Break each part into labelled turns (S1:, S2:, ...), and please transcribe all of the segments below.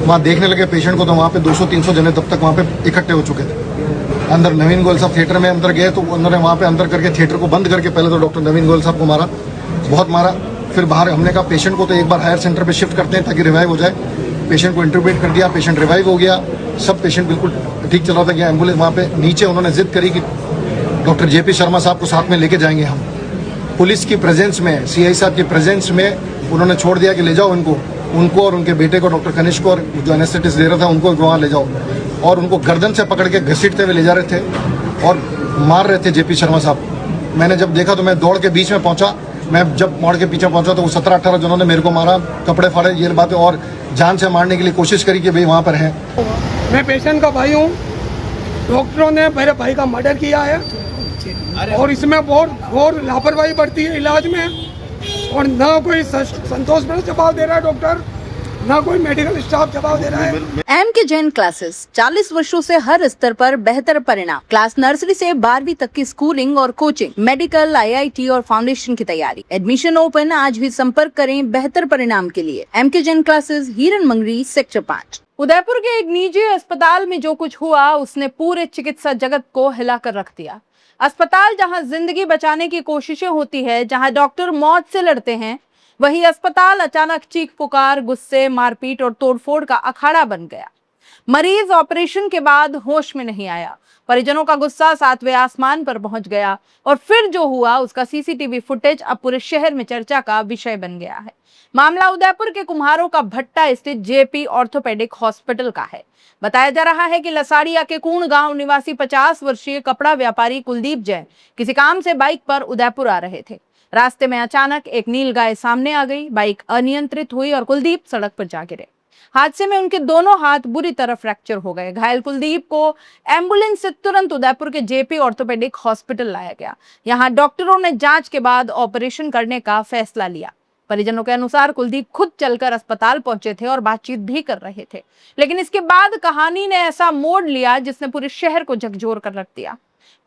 S1: वहाँ देखने लगे पेशेंट को, तो वहाँ पे 200-300 जने तब तक वहाँ पे इकट्ठे हो चुके थे। अंदर नवीन गोयल साहब थिएटर में अंदर गए, तो उन्होंने वहाँ पे अंदर करके थिएटर को बंद करके पहले तो डॉक्टर नवीन गोयल साहब को मारा, बहुत मारा। फिर बाहर हमने कहा पेशेंट को तो एक बार हायर सेंटर पे शिफ्ट करते हैं ताकि रिवाइव हो जाए। पेशेंट को इंटरवेट कर दिया, पेशेंट रिवाइव हो गया, सब पेशेंट बिल्कुल ठीक चल रहा था। गया एम्बुलेंस वहाँ पे नीचे, उन्होंने जिद करी कि डॉक्टर जेपी शर्मा साहब को साथ में लेके जाएंगे हम। पुलिस की प्रेजेंस में, सीआई साहब की प्रेजेंस में उन्होंने छोड़ दिया कि ले जाओ उनको और उनके बेटे को, डॉक्टर कनिष्क को, और जो एनेस्थेटिस्ट दे रहा था उनको वहाँ ले जाओ। और उनको गर्दन से पकड़ के घसीटते हुए ले जा रहे थे और मार रहे थे जेपी शर्मा साहब। मैंने जब देखा तो मैं दौड़ के बीच में पहुंचा। मैं जब मोड़ के पीछे पहुंचा तो वो 17-18 जनों ने मेरे को मारा, कपड़े फाड़े, ये बातें, और जान से मारने के लिए कोशिश करी कि भाई वहाँ पर हैं।
S2: मैं पेशेंट का भाई हूँ। डॉक्टरों ने मेरे भाई का मर्डर किया है और इसमें बहुत घोर लापरवाही बढ़ती है इलाज में, और ना कोई संतोषजनक जवाब दे रहा है डॉक्टर, ना कोई मेडिकल स्टाफ जवाब दे रहा है।
S3: एमके जैन क्लासेस 40 वर्षों से हर स्तर पर बेहतर परिणाम। क्लास नर्सरी से 12वीं तक की स्कूलिंग और कोचिंग, मेडिकल, आईआईटी और फाउंडेशन की तैयारी। Admission open. आज भी संपर्क करें बेहतर परिणाम के लिए। एमके जैन क्लासेस, हिरन मंगरी, सेक्टर 5। उदयपुर के एक निजी अस्पताल में जो कुछ हुआ उसने पूरे चिकित्सा जगत को हिलाकर रख दिया। अस्पताल जहां जिंदगी बचाने की कोशिशें होती है, जहां डॉक्टर मौत से लड़ते हैं, वही अस्पताल अचानक चीख पुकार, गुस्से, मारपीट और तोड़फोड़ का अखाड़ा बन गया। मरीज ऑपरेशन के बाद होश में नहीं आया। परिजनों का गुस्सा 7वें आसमान पर पहुंच गया और फिर जो हुआ उसका सीसीटीवी फुटेज अब पूरे शहर में चर्चा का विषय बन गया है। मामला उदयपुर के कुम्हारों का भट्टा स्थित जेपी ऑर्थोपेडिक हॉस्पिटल का है। बताया जा रहा है कि लसाड़िया के कूण गांव निवासी 50 वर्षीय कपड़ा व्यापारी कुलदीप जैन किसी काम से बाइक पर उदयपुर आ रहे थे। रास्ते में अचानक एक नील गाय सामने आ गई। बाइक अनियंत्रित हुई और कुलदीप सड़क पर जा गिरे। हादसे में उनके दोनों हाथ बुरी तरह फ्रैक्चर हो गए। घायल कुलदीप को एम्बुलेंस से तुरंत उदयपुर के जेपी ऑर्थोपेडिक हॉस्पिटल लाया गया। यहां डॉक्टरों ने जांच के बाद ऑपरेशन करने का फैसला लिया। परिजनों के अनुसार कुलदीप खुद चलकर अस्पताल पहुंचे थे और बातचीत भी कर रहे थे, लेकिन इसके बाद कहानी ने ऐसा मोड़ लिया जिसने पूरे शहर को झकझोर कर रख दिया।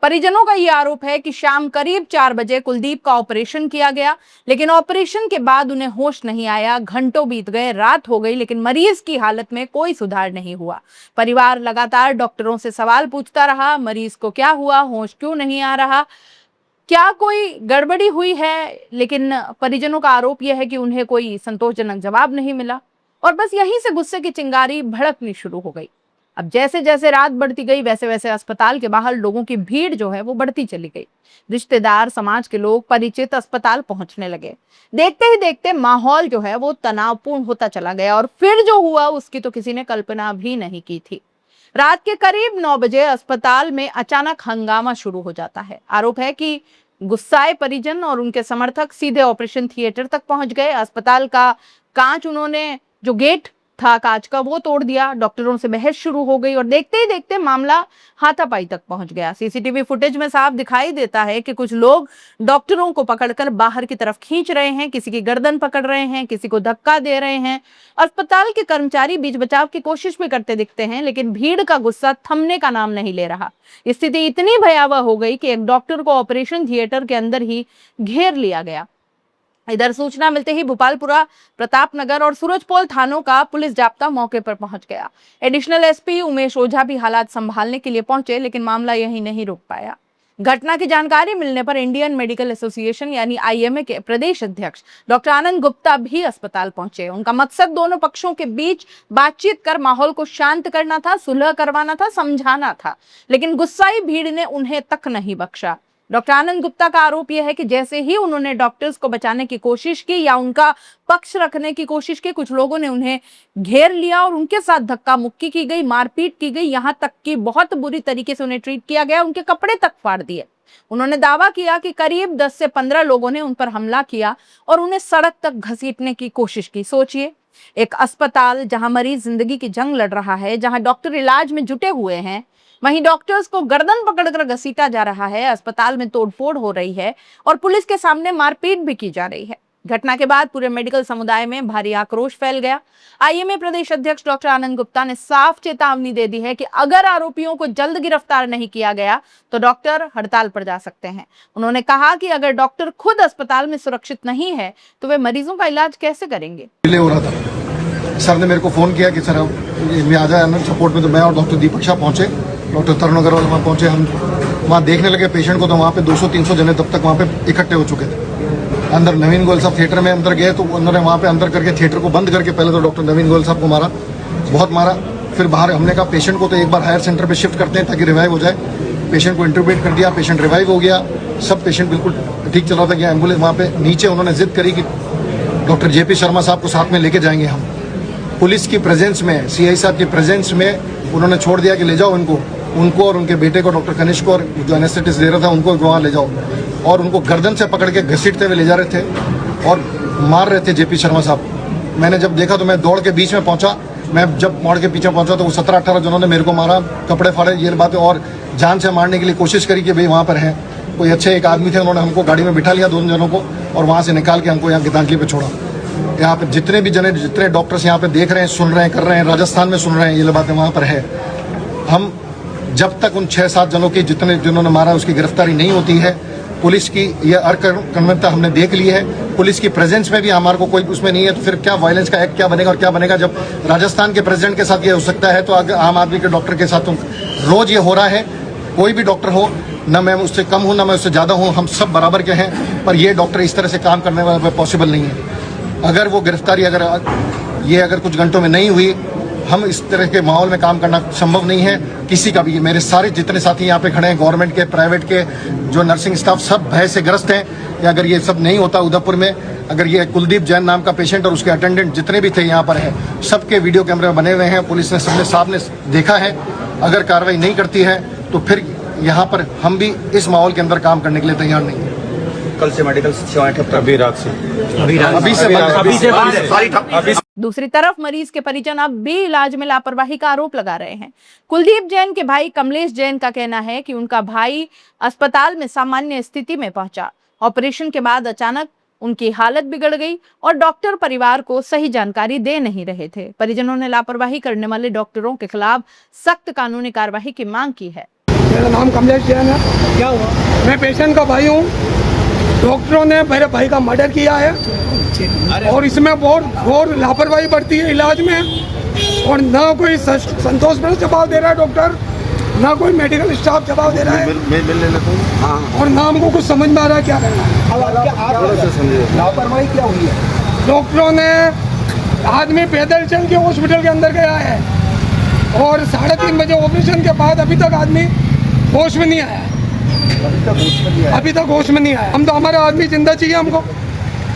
S3: परिजनों का यह आरोप है कि शाम करीब 4 बजे कुलदीप का ऑपरेशन किया गया, लेकिन ऑपरेशन के बाद उन्हें होश नहीं आया। घंटों बीत गए, रात हो गई, लेकिन मरीज की हालत में कोई सुधार नहीं हुआ। परिवार लगातार डॉक्टरों से सवाल पूछता रहा, मरीज को क्या हुआ, होश क्यों नहीं आ रहा, क्या कोई गड़बड़ी हुई है, लेकिन परिजनों का आरोप यह है कि उन्हें कोई संतोषजनक जवाब नहीं मिला और बस यहीं से गुस्से की चिंगारी भड़कनी शुरू हो गई। अब जैसे जैसे रात बढ़ती गई वैसे वैसे अस्पताल के बाहर लोगों की भीड़ जो है वो बढ़ती चली गई। रिश्तेदार, समाज के लोग, परिचित अस्पताल पहुंचने लगे। देखते ही देखते माहौल जो है वो तनावपूर्ण होता चला गया और फिर जो हुआ उसकी तो किसी ने कल्पना भी नहीं की थी। रात के करीब 9 बजे अस्पताल में अचानक हंगामा शुरू हो जाता है। आरोप है कि गुस्साए परिजन और उनके समर्थक सीधे ऑपरेशन थिएटर तक पहुंच गए। अस्पताल का कांच, उन्होंने जो गेट था कांच का, वो तोड़ दिया। डॉक्टरों से बहस शुरू हो गई और देखते ही देखते मामला हाथापाई तक पहुंच गया। सीसीटीवी फुटेज में साफ दिखाई देता है कि कुछ लोग डॉक्टरों को पकड़कर बाहर की तरफ खींच रहे हैं, किसी की गर्दन पकड़ रहे हैं, किसी को धक्का दे रहे हैं। अस्पताल के कर्मचारी बीच बचाव की कोशिश भी करते दिखते हैं, लेकिन भीड़ का गुस्सा थमने का नाम नहीं ले रहा। स्थिति इतनी भयावह हो गई कि एक डॉक्टर को ऑपरेशन थिएटर के अंदर ही घेर लिया गया। इधर सूचना मिलते ही भोपालपुरा, प्रतापनगर और सूरजपोल थानों का पुलिस जाब्ता मौके पर पहुंच गया। एडिशनल एसपी उमेश ओझा भी हालात संभालने के लिए पहुंचे, लेकिन मामला यहीं नहीं रुक पाया। घटना की जानकारी मिलने पर इंडियन मेडिकल एसोसिएशन यानी आईएमए के प्रदेश अध्यक्ष डॉक्टर आनंद गुप्ता भी अस्पताल पहुंचे। उनका मकसद दोनों पक्षों के बीच बातचीत कर माहौल को शांत करना था, सुलह करवाना था, समझाना था, लेकिन गुस्साई भीड़ ने उन्हें तक नहीं बख्शा। डॉक्टर आनंद गुप्ता का आरोप यह है कि जैसे ही उन्होंने डॉक्टर्स को बचाने की कोशिश की या उनका पक्ष रखने की कोशिश की, कुछ लोगों ने उन्हें घेर लिया और उनके साथ धक्का मुक्की की गई, मारपीट की गई, यहाँ तक कि बहुत बुरी तरीके से उन्हें ट्रीट किया गया, उनके कपड़े तक फाड़ दिए। उन्होंने दावा किया कि करीब 10 से 15 लोगों ने उन पर हमला किया और उन्हें सड़क तक घसीटने की कोशिश की। सोचिए, एक अस्पताल जहां मरीज जिंदगी की जंग लड़ रहा है, जहां डॉक्टर इलाज में जुटे हुए हैं, वहीं डॉक्टर्स को गर्दन पकड़कर घसीटा जा रहा है, अस्पताल में तोड़फोड़ हो रही है और पुलिस के सामने मारपीट भी की जा रही है। घटना के बाद पूरे मेडिकल समुदाय में भारी आक्रोश फैल गया। आईएमए प्रदेश अध्यक्ष डॉक्टर आनंद गुप्ता ने साफ चेतावनी दे दी है कि अगर आरोपियों को जल्द गिरफ्तार नहीं किया गया तो डॉक्टर हड़ताल पर जा सकते हैं। उन्होंने कहा कि अगर डॉक्टर खुद अस्पताल में सुरक्षित नहीं है तो वे मरीजों का इलाज कैसे करेंगे।
S1: डिले हो रहा था सर ने मेरे को फ़ोन किया कि सर मैं आ जाए अंदर सपोर्ट में, तो मैं और डॉक्टर दीपक शाह पहुँचे, डॉक्टर तरुण अग्रवाल वहाँ पहुँचे। हम वहाँ देखने लगे पेशेंट को, तो वहाँ पे 200-300 जने तब तक वहाँ पे इकट्ठे हो चुके थे। अंदर नवीन गोयल साहब थिएटर में अंदर गए, तो उन्होंने वहाँ पे अंदर करके थिएटर को बंद करके पहले तो डॉक्टर नवीन गोयल साहब को मारा, बहुत मारा। फिर बाहर हमने कहा पेशेंट को तो एक बार हायर सेंटर पे शिफ्ट करते हैं ताकि रिवाइव हो जाए। पेशेंट को इंटरवेट कर दिया, पेशेंट रिवाइव हो गया, सब पेशेंट बिल्कुल ठीक चल रहा था। गया एम्बुलेंस वहाँ पे नीचे, उन्होंने जिद करी कि डॉक्टर जेपी शर्मा साहब को साथ में लेके जाएंगे हम। पुलिस की प्रेजेंस में, सीआई साहब की प्रेजेंस में उन्होंने छोड़ दिया कि ले जाओ उनको और उनके बेटे को, डॉक्टर कनिष्क को, और जो एनेस्थेटिस्ट दे रहा था उनको वहाँ ले जाओ। और उनको गर्दन से पकड़ के घसीटते हुए ले जा रहे थे और मार रहे थे जेपी शर्मा साहब। मैंने जब देखा तो मैं दौड़ के बीच में पहुंचा। मैं जब मोड़ के पीछे पहुंचा तो वो 17-18 जनों ने मेरे को मारा, कपड़े फाड़े, ये बातें, और जान से मारने के लिए कोशिश करी कि भाई वहाँ पर हैं कोई अच्छे एक आदमी थे। उन्होंने हमको गाड़ी में बिठा लिया, 2 जनों को, और वहाँ से निकाल के हमको यहाँ गीतांजलि पे छोड़ा। यहाँ पे जितने डॉक्टर्स यहाँ पे देख रहे हैं, सुन रहे हैं, कर रहे हैं, राजस्थान में सुन रहे हैं, ये बातें वहाँ पर है। हम जब तक उन 6-7 जनों की जिन्होंने मारा उसकी गिरफ्तारी नहीं होती है, पुलिस की ये अकर्मकता हमने देख ली है। पुलिस की प्रेजेंस में भी हमारे को कोई उसमें नहीं है, तो फिर क्या वायलेंस का एक्ट क्या बनेगा और क्या बनेगा। जब राजस्थान के प्रेसिडेंट के साथ ये हो सकता है, तो अगर आम आदमी के डॉक्टर के साथ तो रोज ये हो रहा है। कोई भी डॉक्टर हो, ना मैं उससे कम हूँ ना मैं उससे ज़्यादा हूँ, हम सब बराबर के हैं, पर ये डॉक्टर इस तरह से काम करने वाला पॉसिबल नहीं है। अगर वो गिरफ्तारी अगर कुछ घंटों में नहीं हुई, हम इस तरह के माहौल में काम करना संभव नहीं है किसी का भी। मेरे सारे जितने साथी यहाँ पे खड़े हैं, गवर्नमेंट के, प्राइवेट के, जो नर्सिंग स्टाफ, सब भय से ग्रस्त हैं। अगर ये सब नहीं होता उदयपुर में, अगर ये कुलदीप जैन नाम का पेशेंट और उसके अटेंडेंट जितने भी थे यहाँ पर है, सबके वीडियो कैमरे बने हुए हैं, पुलिस ने सबने सामने देखा है। अगर कार्रवाई नहीं करती है तो फिर यहाँ पर हम भी इस माहौल के अंदर काम करने के लिए तैयार नहीं है।
S4: कल से मेडिकल सेवाएं ठप,
S1: अभी से बंद है।
S3: दूसरी तरफ मरीज के परिजन अब भी इलाज में लापरवाही का आरोप लगा रहे हैं। कुलदीप जैन के भाई कमलेश जैन का कहना है कि उनका भाई अस्पताल में सामान्य स्थिति में पहुंचा। ऑपरेशन के बाद अचानक उनकी हालत बिगड़ गई और डॉक्टर परिवार को सही जानकारी दे नहीं रहे थे। परिजनों ने लापरवाही करने वाले डॉक्टरों के खिलाफ सख्त कानूनी कार्रवाई की मांग की है।
S2: मेरा नाम कमलेश जैन है। क्या हुआ? मैं पेशेंट का भाई हूँ। डॉक्टरों ने मेरे भाई का मर्डर किया है और इसमें बहुत घोर लापरवाही बरती है इलाज में, और ना कोई संतोषजनक जवाब दे रहा है डॉक्टर, ना कोई मेडिकल स्टाफ जवाब दे रहा है, और ना हमको कुछ समझ में आ रहा है क्या करना है।
S4: लापरवाही क्या हुई है?
S2: डॉक्टरों ने, आदमी पैदल चल के हॉस्पिटल के अंदर गया है और 3:30 बजे ऑपरेशन के बाद अभी तक आदमी होश में नहीं आया। अभी तक होश में नहीं आया। हम तो, हमारा आदमी जिंदा चाहिए हमको।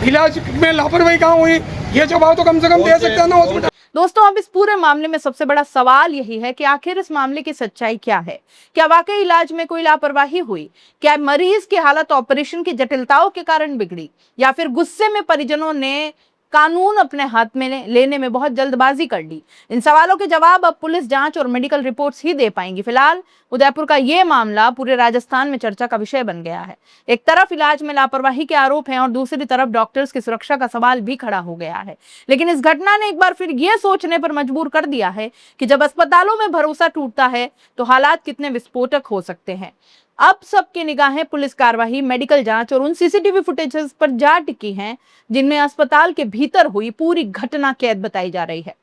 S2: इलाज में लापरवाही कहाँ हुई, ये जवाब तो कम से कम दे सकते हैं ना हॉस्पिटल।
S3: दोस्तों, अब इस पूरे मामले में सबसे बड़ा सवाल यही है कि आखिर इस मामले की सच्चाई क्या है। क्या वाकई इलाज में कोई लापरवाही हुई? क्या मरीज की हालत ऑपरेशन की जटिलताओं के कारण बिगड़ी, या फिर गुस्से में परिजनों ने कानून अपने हाथ में लेने में बहुत जल्दबाजी कर ली? इन सवालों के जवाब अब पुलिस जांच और मेडिकल रिपोर्ट्स ही दे पाएंगी। फिलहाल उदयपुर का ये मामला पूरे राजस्थान में चर्चा का विषय बन गया है। एक तरफ इलाज में लापरवाही के आरोप हैं और दूसरी तरफ डॉक्टर्स की सुरक्षा का सवाल भी खड़ा हो गया है। लेकिन इस घटना ने एक बार फिर ये सोचने पर मजबूर कर दिया है कि जब अस्पतालों में भरोसा टूटता है तो हालात कितने विस्फोटक हो सकते हैं। अब सबकी निगाहें पुलिस कार्रवाई, मेडिकल जांच और उन सीसीटीवी फुटेजेस पर जा टिकी हैं जिनमें अस्पताल के भीतर हुई पूरी घटना कैद बताई जा रही है।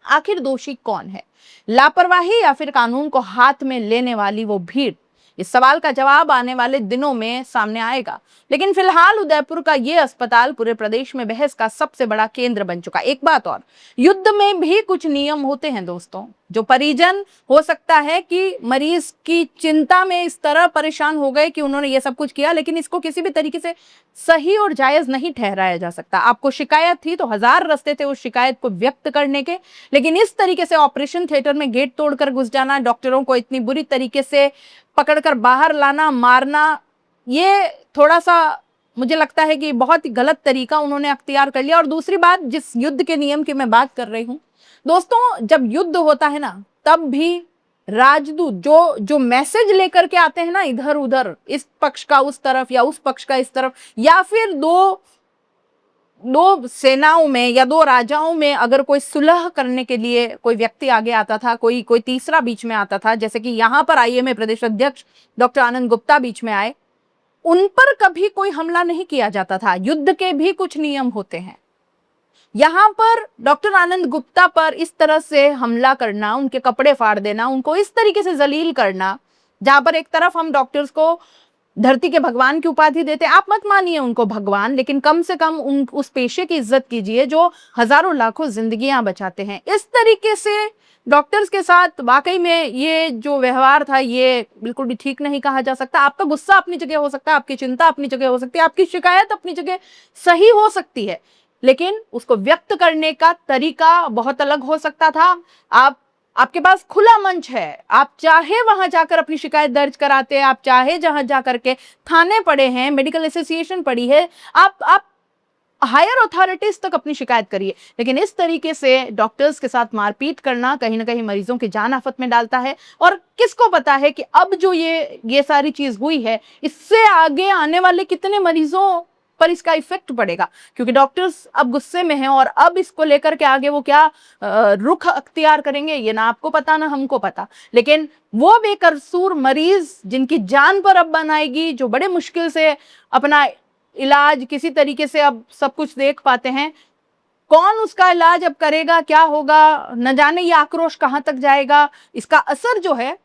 S3: आखिर दोषी कौन है, लापरवाही या फिर कानून को हाथ में लेने वाली वो भीड़? इस सवाल का जवाब आने वाले दिनों में सामने आएगा। लेकिन फिलहाल उदयपुर का ये अस्पताल पूरे प्रदेश में बहस का सबसे बड़ा केंद्र बन चुका। एक बात और, युद्ध में भी कुछ नियम होते हैं दोस्तों। जो परिजन हो सकता है कि मरीज की चिंता में इस तरह परेशान हो गए कि उन्होंने ये सब कुछ किया, लेकिन इसको किसी भी तरीके से सही और जायज नहीं ठहराया जा सकता। आपको शिकायत थी तो 1000 रास्ते थे उस शिकायत को व्यक्त करने के, लेकिन इस तरीके से ऑपरेशन थिएटर में गेट तोड़कर घुस जाना, डॉक्टरों को इतनी बुरी तरीके से पकड़कर बाहर लाना, मारना, ये थोड़ा सा मुझे लगता है कि बहुत ही गलत तरीका उन्होंने अख्तियार कर लिया। और दूसरी बात, जिस युद्ध के नियम की मैं बात कर रही हूं दोस्तों, जब युद्ध होता है ना, तब भी राजदूत जो मैसेज लेकर के आते हैं ना, इधर उधर, इस पक्ष का उस तरफ या उस पक्ष का इस तरफ, या फिर दो सेनाओं में या दो राजाओं में अगर कोई सुलह करने के लिए कोई व्यक्ति आगे आता था, कोई तीसरा बीच में आता था, जैसे कि यहाँ पर आईएमए प्रदेश अध्यक्ष डॉक्टर आनंद गुप्ता बीच में आए, उन पर कभी कोई हमला नहीं किया जाता था। युद्ध के भी कुछ नियम होते हैं। यहाँ पर डॉक्टर आनंद गुप्ता पर इस तरह से हमला करना, उनके कपड़े फाड़ देना, उनको इस तरीके से जलील करना, जहां पर एक तरफ हम डॉक्टर्स को धरती के भगवान की उपाधि देते, आप मत मानिए उनको भगवान, लेकिन कम से कम उस पेशे की इज्जत कीजिए जो हजारों लाखों जिंदगियां बचाते हैं। इस तरीके से डॉक्टर्स के साथ वाकई में ये जो व्यवहार था ये बिल्कुल भी ठीक नहीं कहा जा सकता। आपका गुस्सा अपनी जगह हो सकता है, आपकी चिंता अपनी जगह हो सकती है, आपकी शिकायत अपनी जगह सही हो सकती है, लेकिन उसको व्यक्त करने का तरीका बहुत अलग हो सकता था। आपके पास खुला मंच है, आप चाहे वहां जाकर अपनी शिकायत दर्ज कराते, आप चाहे जहां जाकर के थाने पड़े हैं, मेडिकल एसोसिएशन पड़ी है, आप हायर अथॉरिटीज तक अपनी शिकायत करिए, लेकिन इस तरीके से डॉक्टर्स के साथ मारपीट करना कहीं ना कहीं मरीजों की जान आफत में डालता है। और किसको पता है कि अब जो ये सारी चीज हुई है, इससे आगे आने वाले कितने मरीजों पर इसका इफेक्ट पड़ेगा, क्योंकि डॉक्टर्स अब गुस्से में हैं और अब इसको लेकर के आगे वो क्या रुख अख्तियार करेंगे ये ना आपको पता ना हमको पता। लेकिन वो बेकसूर मरीज जिनकी जान पर अब बनाएगी, जो बड़े मुश्किल से अपना इलाज किसी तरीके से अब सब कुछ देख पाते हैं, कौन उसका इलाज अब करेगा, क्या होगा, न जाने ये आक्रोश कहां तक जाएगा, इसका असर जो है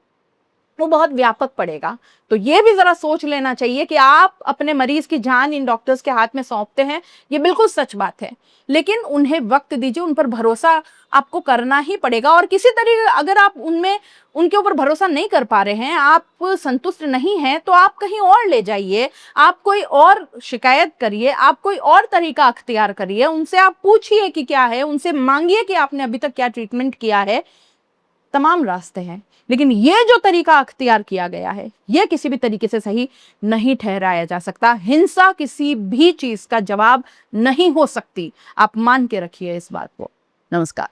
S3: वो बहुत व्यापक पड़ेगा। तो ये भी जरा सोच लेना चाहिए कि आप अपने मरीज की जान इन डॉक्टर्स के हाथ में सौंपते हैं, ये बिल्कुल सच बात है, लेकिन उन्हें वक्त दीजिए, उन पर भरोसा आपको करना ही पड़ेगा। और किसी तरीके अगर आप उनके ऊपर भरोसा नहीं कर पा रहे हैं, आप संतुष्ट नहीं हैं, तो आप कहीं और ले जाइए, आप कोई और शिकायत करिए, आप कोई और तरीका अख्तियार करिए, उनसे आप पूछिए कि क्या है, उनसे मांगिए कि आपने अभी तक क्या ट्रीटमेंट किया है। तमाम रास्ते हैं, लेकिन ये जो तरीका अख्तियार किया गया है ये किसी भी तरीके से सही नहीं ठहराया जा सकता। हिंसा किसी भी चीज का जवाब नहीं हो सकती, आप मान के रखिए इस बात को। नमस्कार।